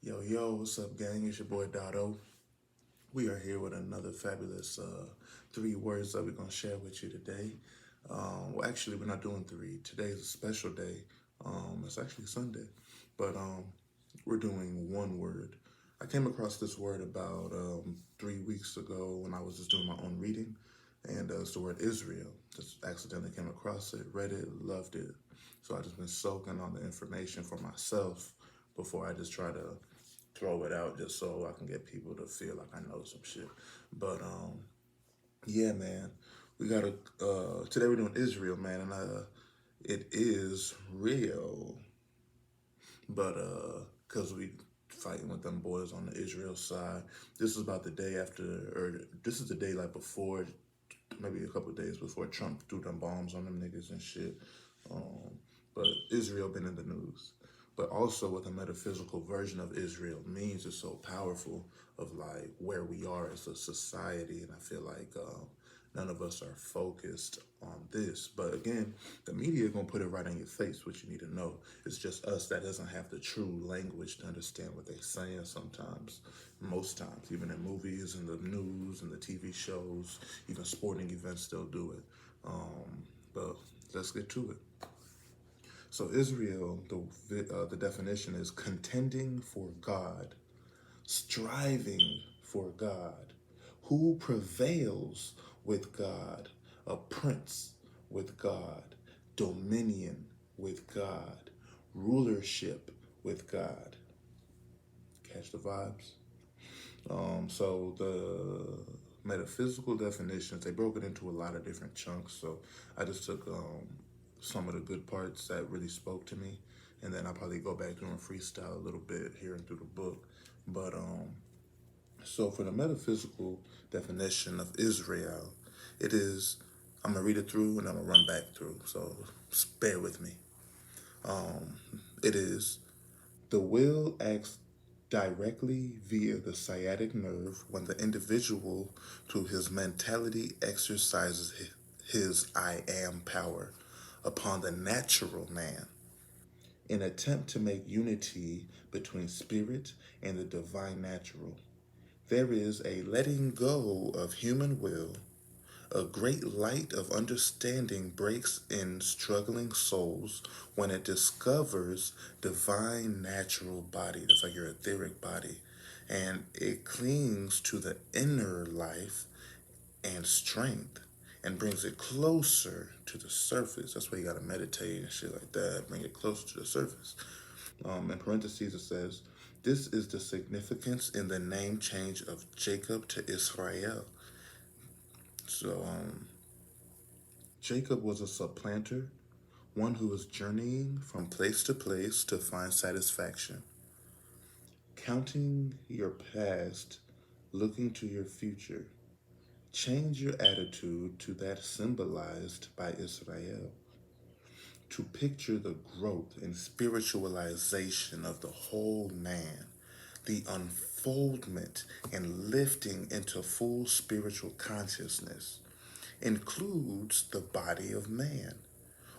Yo, what's up, gang? It's your boy Dotto. We are here with another fabulous three words that we're going to share with you today. Well, actually, we're not doing three. Today is a special day. It's actually Sunday, but we're doing one word. I came across this word about 3 weeks ago when I was just doing my own reading, and it's the word Israel. Just accidentally came across it, read it, loved it. So I just been soaking on the information for myself before I just try to throw it out just so I can get people to feel like I know some shit. But yeah, man, we gotta today we're doing Israel, man, and it is real, but cause we fighting with them boys on the Israel side. This is about the day after, or this is the day like before, maybe a couple of days before Trump threw them bombs on them niggas and shit. Um, but Israel been in the news. But also what the metaphysical version of Israel means is so powerful of like where we are as a society. And I feel like none of us are focused on this. But again, the media gonna put it right in your face, what you need to know. It's just us that doesn't have the true language to understand what they're saying sometimes. Most times, even in movies and the news and the TV shows, even sporting events, they'll do it. But let's get to it. So Israel, the definition is contending for God, striving for God, who prevails with God, a prince with God, dominion with God, rulership with God. Catch the vibes? So the metaphysical definitions, they broke it into a lot of different chunks. So I just took some of the good parts that really spoke to me, and then I'll probably go back through and freestyle a little bit here and through the book. But so for the metaphysical definition of Israel, it is, I'm gonna read it through and I'm gonna run back through. So bear with me. It is the will acts directly via the sciatic nerve when the individual, through his mentality, exercises his I am power upon the natural man in attempt to make unity between spirit and the divine natural. There is a letting go of human will. A great light of understanding breaks in struggling souls when it discovers divine natural body. That's like your etheric body. And it clings to the inner life and strength and brings it closer to the surface. That's why you gotta meditate and shit like that. Bring it closer to the surface. In parentheses, it says, this is the significance in the name change of Jacob to Israel. So, Jacob was a supplanter, one who was journeying from place to place to find satisfaction. Counting your past, looking to your future. Change your attitude to that symbolized by Israel. To picture the growth and spiritualization of the whole man, the unfoldment and lifting into full spiritual consciousness includes the body of man,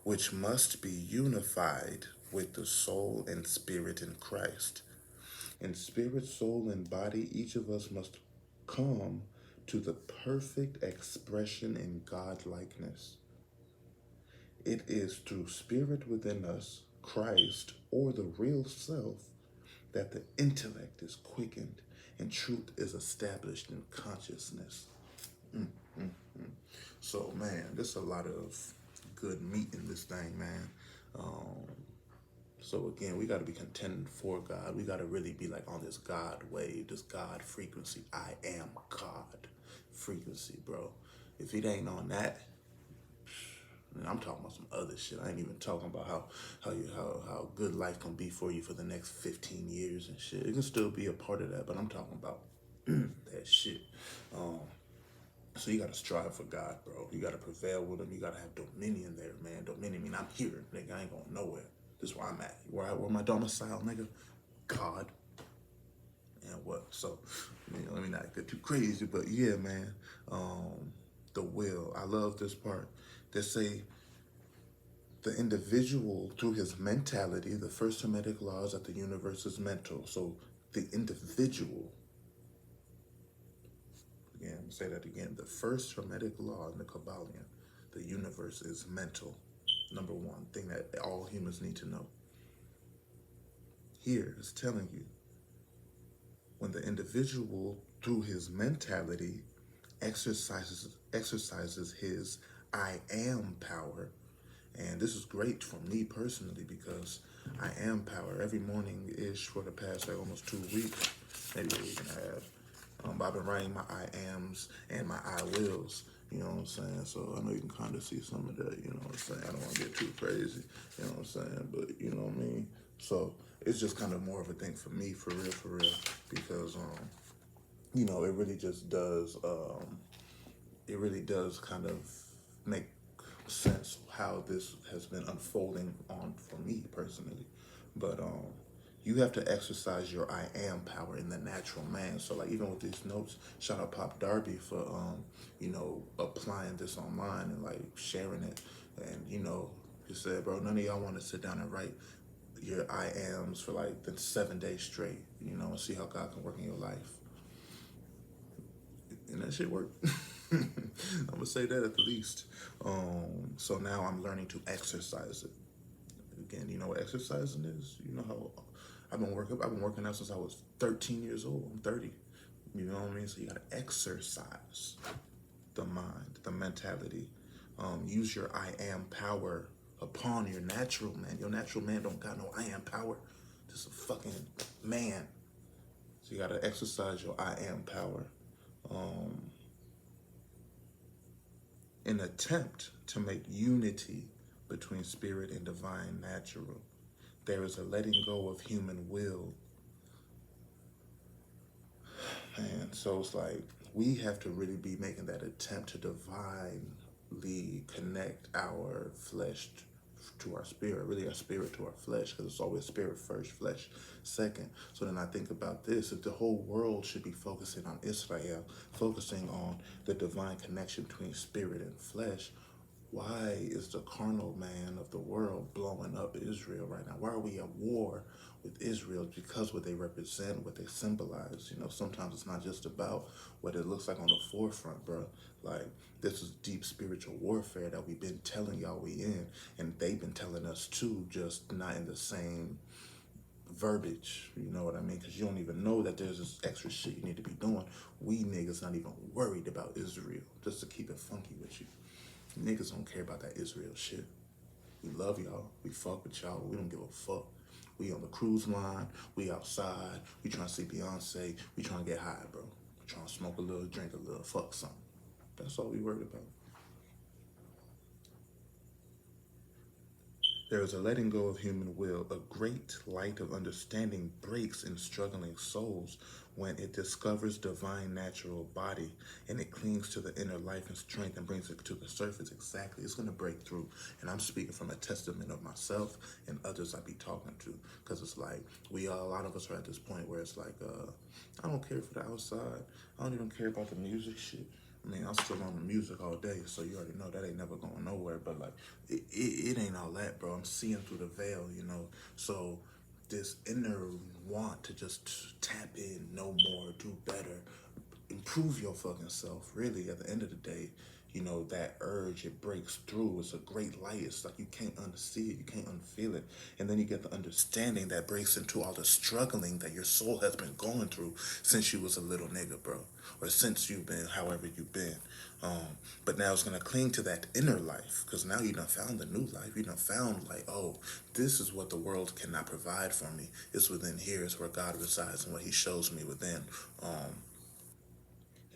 which must be unified with the soul and spirit in Christ. In spirit, soul, and body, each of us must come to the perfect expression in God likeness. It is through spirit within us, Christ, or the real self, that the intellect is quickened and truth is established in consciousness. So, man, there's a lot of good meat in this thing, man. Um, so again, we got to be contending for God. We got to really be like on this God wave, this God frequency. I am God frequency, bro. If it ain't on that, and I'm talking about some other shit. I ain't even talking about how good life can be for you for the next 15 years and shit. It can still be a part of that, but I'm talking about that shit. Um, so you gotta strive for God, bro. You gotta prevail with him. You gotta have dominion there, man. Dominion mean I'm here, nigga. I ain't going nowhere. This is where I'm at. Where my domicile, nigga? God. And what? So, let me not get too crazy, but yeah, man. The will. I love this part. They say the individual, through his mentality, the first Hermetic law is that the universe is mental. So The individual, again, I'm gonna say that again, the first Hermetic law in the Kabbalion, the universe is mental. Number one thing that all humans need to know. Here is telling you when the individual, through his mentality, exercises his I am power. And this is great for me personally because I am power every morning ish for the past like almost 2 weeks, maybe a week and a half. I've been writing my I ams and my I wills. You know what I'm saying? So I know you can kind of see some of that. You know what I'm saying? I don't want to get too crazy. You know what I'm saying? But you know what I mean? So it's just kind of more of a thing for me, for real, because you know, it really just does. It really does kind of make sense how this has been unfolding on for me personally. But you have to exercise your I am power in the natural man. So like even with these notes, shout out Pop Darby for you know, applying this online and like sharing it. And you know, he said, bro, none of y'all want to sit down and write your I ams for like the 7 days straight, you know, and see how God can work in your life. And that shit worked. I'm gonna say that at the least. So now I'm learning to exercise it. Again, you know what exercising is? You know how I've been working out since I was 13 years old. I'm 30. You know what I mean? So you gotta exercise the mind, the mentality. Use your I am power upon your natural man. Your natural man don't got no I am power. Just a fucking man. So you gotta exercise your I am power. An attempt to make unity between spirit and divine natural. There is a letting go of human will. And so it's like we have to really be making that attempt to divinely connect our flesh to our spirit, really our spirit to our flesh, because it's always spirit first, flesh second. So then I think about this, if the whole world should be focusing on Israel, focusing on the divine connection between spirit and flesh, why is the carnal man of the world blowing up Israel right now? Why are we at war with Israel? Because what they represent, what they symbolize. You know, sometimes it's not just about what it looks like on the forefront, bro. Like, this is deep spiritual warfare that we've been telling y'all we in, and they've been telling us too, just not in the same verbiage, you know what I mean? Because you don't even know that there's this extra shit you need to be doing. We niggas not even worried about Israel, just to keep it funky with you. Niggas don't care about that Israel shit. We love y'all. We fuck with y'all. We don't give a fuck. We on the cruise line. We outside. We trying to see Beyonce. We trying to get high, bro. We trying to smoke a little, drink a little, fuck something. That's all we worried about. There is a letting go of human will. A great light of understanding breaks in struggling souls when it discovers divine natural body and it clings to the inner life and strength and brings it to the surface. Exactly. It's going to break through. And I'm speaking from a testament of myself and others I be talking to. Because it's like, a lot of us are at this point where it's like, I don't care for the outside. I don't even care about the music shit. I mean, I'm still on the music all day, so you already know that ain't never going nowhere. But like, it ain't all that, bro. I'm seeing through the veil, you know. So this inner want to just tap in, know more, do better, improve your fucking self. Really, at the end of the day, you know, that urge, it breaks through. It's a great light. It's like you can't unsee it, you can't unfeel it. And then you get the understanding that breaks into all the struggling that your soul has been going through since you was a little nigga, bro. Or since you've been, however you've been. But now it's going to cling to that inner life because now you done found the new life. You done found like, oh, this is what the world cannot provide for me. It's within here. It's where God resides and what he shows me within. And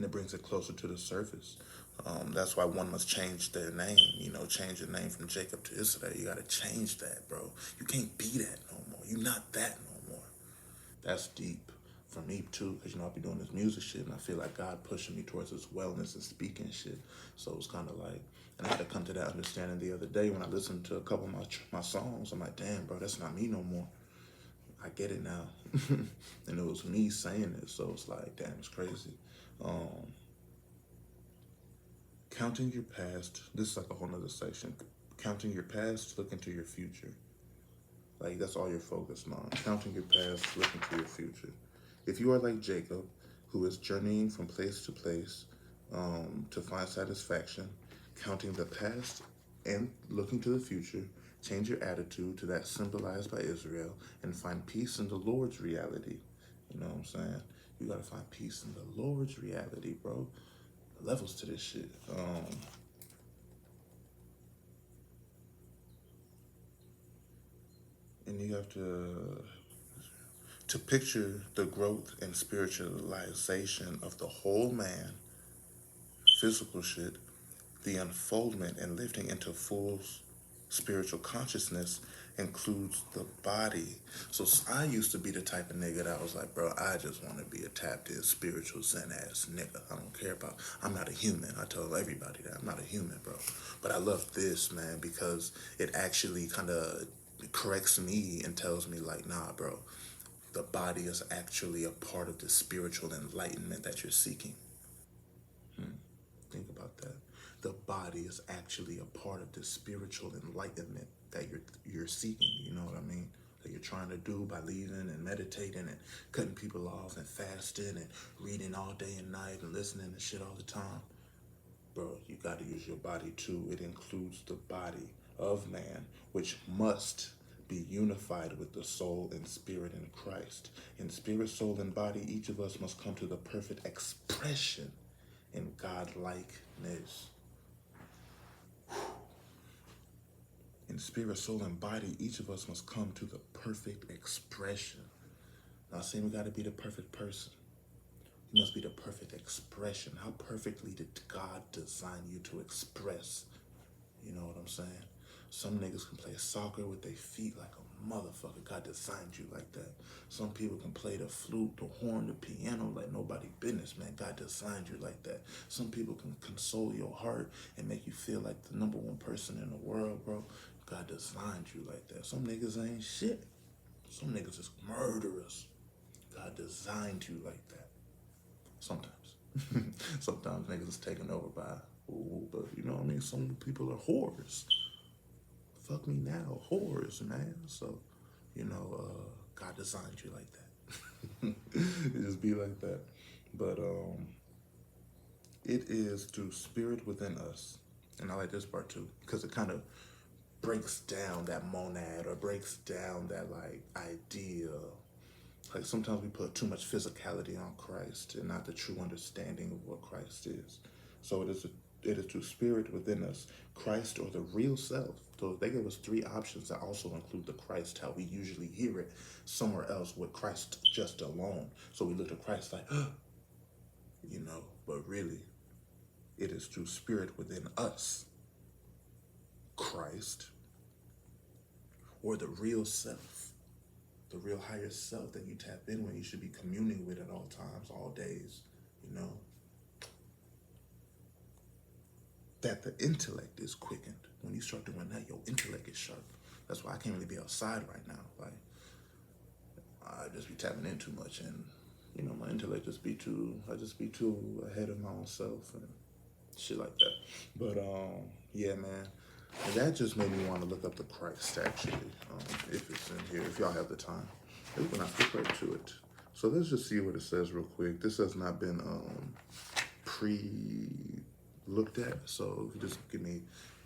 it brings it closer to the surface. That's why one must change their name, you know, change your name from Jacob to Israel. You got to change that, bro. You can't be that no more. You're not that no more. That's deep for me too, because you know I be doing this music shit, and I feel like God pushing me towards this wellness and speaking shit. So it's kind of like, and I had to come to that understanding the other day when I listened to a couple of my songs. I'm like, damn, bro, that's not me no more. I get it now, and it was me saying it. So it's like, damn, it's crazy. Um, Counting your past. This is like a whole nother section. Counting your past, looking to your future. Like that's all you're focused on. Counting your past, looking to your future. If you are like Jacob, who is journeying from place to place to find satisfaction, counting the past and looking to the future, change your attitude to that symbolized by Israel and find peace in the Lord's reality. You know what I'm saying? You gotta find peace in the Lord's reality, bro. Levels to this shit. And you have to picture the growth and spiritualization of the whole man, physical shit, the unfoldment and lifting into full spiritual consciousness includes the body. So I used to be the type of nigga that was like, bro, I just want to be a tapped in spiritual zen ass nigga. I don't care about, I'm not a human. I tell everybody that I'm not a human, bro. But I love this, man, because it actually kind of corrects me and tells me like, nah, bro, the body is actually a part of the spiritual enlightenment that you're seeking. Think about that. The body is actually a part of the spiritual enlightenment that you're seeking. You know what I mean? That you're trying to do by leaving and meditating and cutting people off and fasting and reading all day and night and listening to shit all the time. Bro, you got to use your body too. It includes the body of man, which must be unified with the soul and spirit in Christ. In spirit, soul, and body, each of us must come to the perfect expression in godlikeness. In spirit, soul, and body, each of us must come to the perfect expression. Not saying we got to be the perfect person. You must be the perfect expression. How perfectly did God design you to express? You know what I'm saying? Some niggas can play soccer with their feet like a motherfucker. God designed you like that. Some people can play the flute, the horn, the piano like nobody business, man. God designed you like that. Some people can console your heart and make you feel like the number one person in the world, bro. God designed you like that. Some niggas ain't shit. Some niggas is murderers. God designed you like that. Sometimes. Sometimes niggas is taken over by, ooh, but you know what I mean? Some people are whores. Fuck me now, whores, man. So, God designed you like that. It just be like that. But it is through spirit within us. And I like this part too, because it kind of breaks down that monad or breaks down that like idea. Like sometimes we put too much physicality on Christ and not the true understanding of what Christ is. So it is through spirit within us, Christ or the real self. So they give us three options that also include the Christ, how we usually hear it somewhere else with Christ just alone. So we look at Christ like, but really it is through spirit within us, Christ, or the real self, the real higher self that you tap in when you should be communing with at all times, all days, you know, that the intellect is quickened. When you start doing that, your intellect is sharp. That's why I can't really be outside right now. Like, I just be tapping in too much, and my intellect I just be too ahead of my own self and shit like that. But yeah, man, and that just made me want to look up the Christ actually, if it's in here, if y'all have the time. We're gonna flip right to it. So let's just see what it says real quick. This has not been pre-looked at, so if you just give me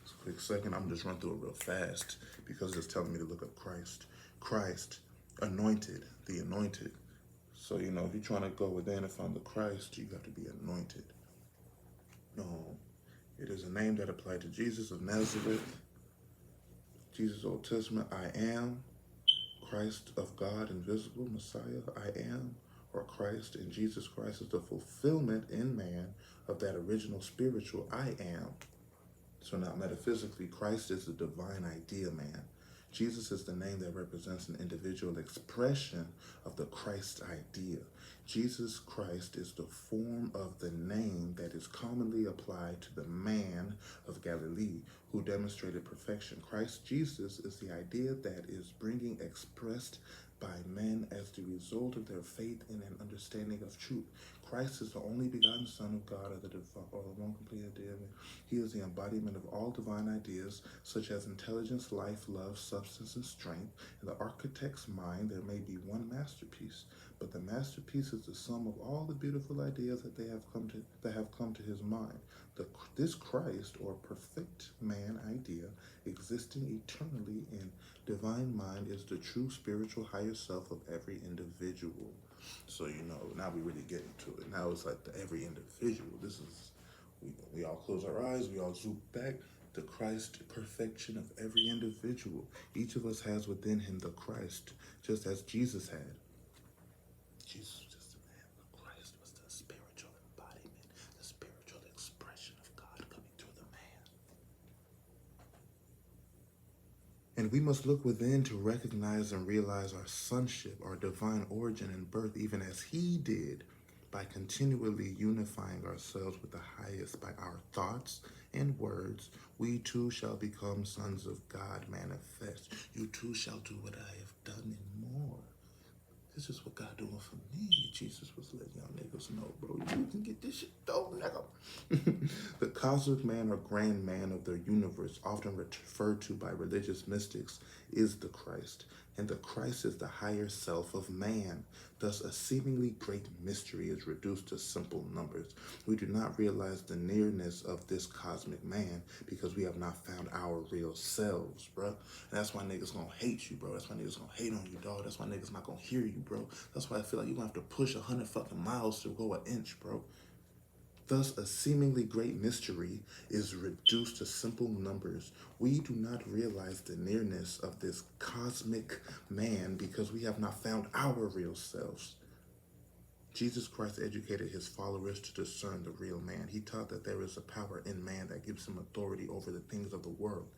a quick second, I'm just run through it real fast because it's telling me to look up Christ. Christ, anointed, the anointed. So if you're trying to go within and find the Christ, you have to be anointed. No, it is a name that applied to Jesus of Nazareth. Jesus Old Testament, I am. Christ of God, invisible, Messiah, I am, or Christ, and Jesus Christ is the fulfillment in man of that original spiritual I am. So now metaphysically, Christ is the divine idea, man. Jesus is the name that represents an individual expression of the Christ idea. Jesus Christ is the form of the name that is commonly applied to the man of Galilee who demonstrated perfection. Christ Jesus is the idea that is being expressed by men as the result of their faith in an understanding of truth. Christ is the only begotten Son of God, or the one complete idea. He is the embodiment of all divine ideas, such as intelligence, life, love, substance, and strength. In the architect's mind, there may be one masterpiece, but the masterpiece is the sum of all the beautiful ideas that have come to his mind. This Christ, or perfect man idea, existing eternally in divine mind, is the true spiritual higher self of every individual. So now we really get into it. Now it's like every individual. This is we all close our eyes, we all zoom back. The Christ perfection of every individual. Each of us has within him the Christ, just as Jesus had. Jesus was just a man. The Christ was the spiritual embodiment, the spiritual expression of God coming through the man. And we must look within to recognize and realize our sonship, our divine origin and birth, even as he did, by continually unifying ourselves with the highest by our thoughts and words. We too shall become sons of God manifest. You too shall do what I have done and more. This is what God doing for me. Jesus was letting y'all niggas know, bro. You can get this shit though, nigga. The cosmic man or grand man of the universe, often referred to by religious mystics, is the Christ. And the Christ is the higher self of man. Thus, a seemingly great mystery is reduced to simple numbers. We do not realize the nearness of this cosmic man because we have not found our real selves, bro. And that's why niggas gonna hate you, bro. That's why niggas gonna hate on you, dog. That's why niggas not gonna hear you, bro. That's why I feel like you're gonna have to push 100 fucking miles to go an inch, bro. Thus, a seemingly great mystery is reduced to simple numbers. We do not realize the nearness of this cosmic man because we have not found our real selves. Jesus Christ educated his followers to discern the real man. He taught that there is a power in man that gives him authority over the things of the world.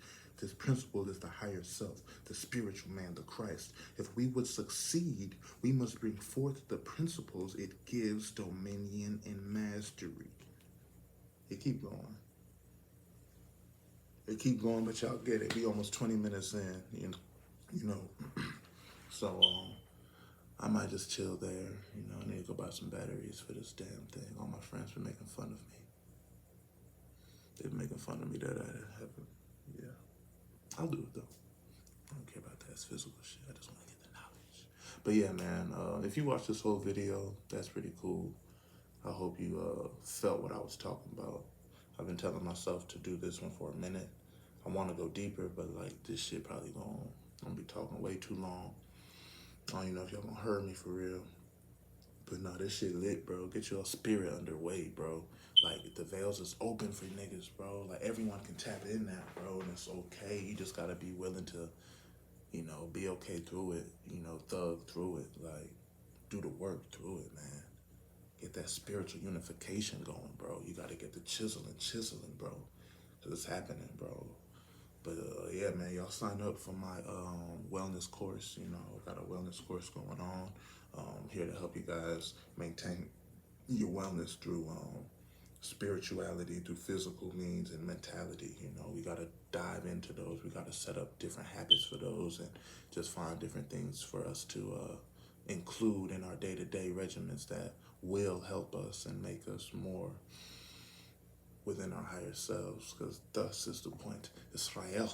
This principle is the higher self, the spiritual man, the Christ. If we would succeed, we must bring forth the principles it gives dominion and mastery. It keep going. It keep going, but y'all get it. We almost 20 minutes in, you know. So I might just chill there. I need to go buy some batteries for this damn thing. All my friends been making fun of me. They've been making fun of me that I haven't. Yeah. I'll do it though. I don't care about that. It's physical shit. I just want to get the knowledge. But yeah, man, if you watch this whole video, that's pretty cool. I hope you felt what I was talking about. I've been telling myself to do this one for a minute. I want to go deeper, but like this shit probably gonna be talking way too long. I don't even know if y'all gonna hurt me for real. But no, this shit lit, bro. Get your spirit underway, bro. Like the veils is open for niggas, bro. Like everyone can tap in that, bro, and it's okay. You just gotta be willing to, be okay through it. Thug through it. Like do the work through it, man. Get that spiritual unification going, bro. You gotta get the chiseling, bro. Cause it's happening, bro. But yeah, man, y'all sign up for my wellness course. I got a wellness course going on. Here to help you guys maintain your wellness through spirituality, through physical means and mentality. We gotta dive into those. We gotta set up different habits for those and just find different things for us to include in our day-to-day regimens that will help us and make us more within our higher selves, because thus is the point. Israel.